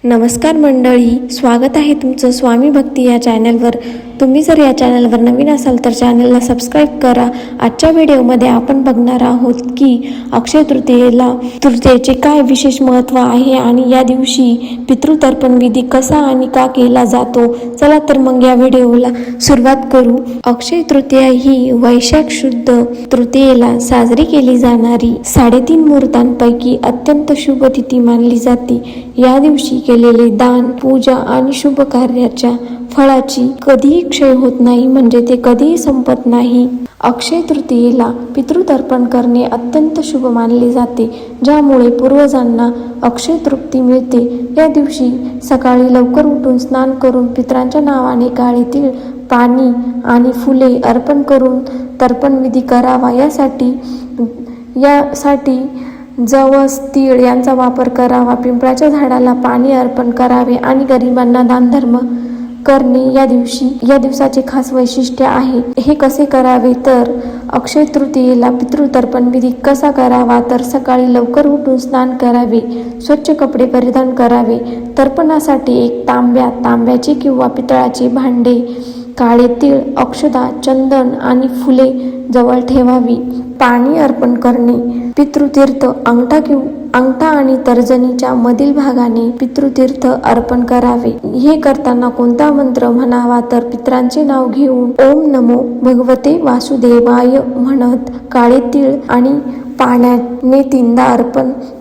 नमस्कार मंडळी, स्वागत आहे तुमचं स्वामी भक्ती या चॅनलवर. तुम्ही जर या चॅनलवर नवीन असाल तर चॅनलला सबस्क्राईब करा. आजच्या व्हिडिओमध्ये आपण बघणार आहोत की अक्षय तृतीयेचे काय विशेष महत्त्व आहे आणि या दिवशी पितृतर्पण विधी कसा आणि का केला जातो. चला तर मग या व्हिडिओला सुरुवात करू. अक्षय तृतीया ही वैशाख शुद्ध तृतीयेला साजरी केली जाणारी 3.5 मुहूर्तांपैकी अत्यंत शुभ तिथी मानली जाते. या दिवशी केलेले दान, पूजा आणि शुभ कार्याच्या फळाची कधीही क्षय होत नाही, म्हणजे ते कधीही संपत नाही. अक्षय तृतीयेला पितृतर्पण करणे अत्यंत शुभ मानले जाते, ज्यामुळे पूर्वजांना अक्षय तृप्ती मिळते. या दिवशी सकाळी लवकर उठून स्नान करून पितरांच्या नावाने काळे तीळ, पाणी आणि फुले अर्पण करून तर्पण विधी करावा. यासाठी जवस, तीळ यांचा वापर करावा. पिंपळाच्या झाडाला पाणी अर्पण करावे आणि गरिबांना दानधर्म करणे या दिवसाचे खास वैशिष्ट्य आहे. हे कसे करावे तर अक्षय तृतीयेला पितृतर्पण विधी कसा करावा तर सकाळी लवकर उठून स्नान करावे, स्वच्छ कपडे परिधान करावे. तर्पणासाठी एक तांब्याचे किंवा पितळाचे भांडे, काळे तीळ, अक्षता, चंदन आणि फुले जवळ ठेवावी. पाणी अर्पण करणे. पितृतीर्थ अंगठा आणि तर्जनीच्या मधील भागाने पितृतीर्थ अर्पण करावे. हे करताना कोणता मंत्र म्हणावा तर पितरांचे नाव घेऊन ओम नमो भगवते वासुदेवाय म्हणत काळे तीळ आणि पाण्याने 3दा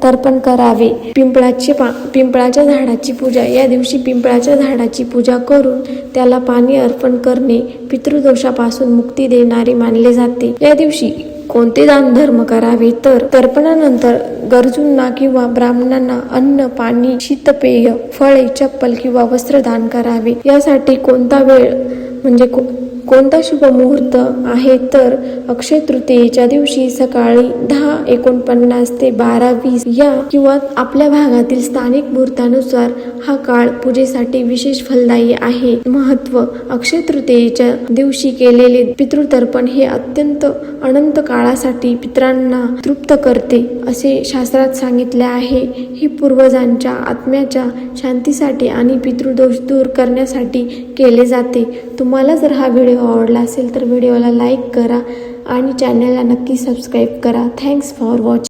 तर्पण करावे. पिंपळाच्या झाडाची पूजा. या दिवशी पिंपळाच्या झाडाची पूजा करून त्याला पाणी अर्पण करणे पितृदोषापासून मुक्ती देणारे मानले जाते. या दिवशी कोणते दान धर्म करावे तर तर्पणानंतर गरजूंना किंवा ब्राह्मणांना अन्न, पाणी, शीतपेय, फळे, चप्पल किंवा वस्त्र दान करावे. यासाठी कोणता वेळ म्हणजे कोणता शुभ मुहूर्त आहे तर अक्षय तृतीयेच्या दिवशी सकाळी 10:49 ते 12:20 या किंवा आपल्या भागातील स्थानिक मुहूर्तानुसार हा काळ पूजेसाठी विशेष फलदायी आहे. महत्त्व. अक्षय तृतीयेच्या दिवशी केलेले पितृतर्पण हे अनंत काळासाठी पितरांना तृप्त करते असे शास्त्रात सांगितले आहे. हे पूर्वजांच्या आत्म्याच्या शांतीसाठी आणि पितृदोष दूर करण्यासाठी केले जाते. तुम्हाला जर हा व्हिडिओ आवडला असेल तर व्हिडिओला लाईक करा आणि चॅनलला नक्की सबस्क्राईब करा. Thanks for watching.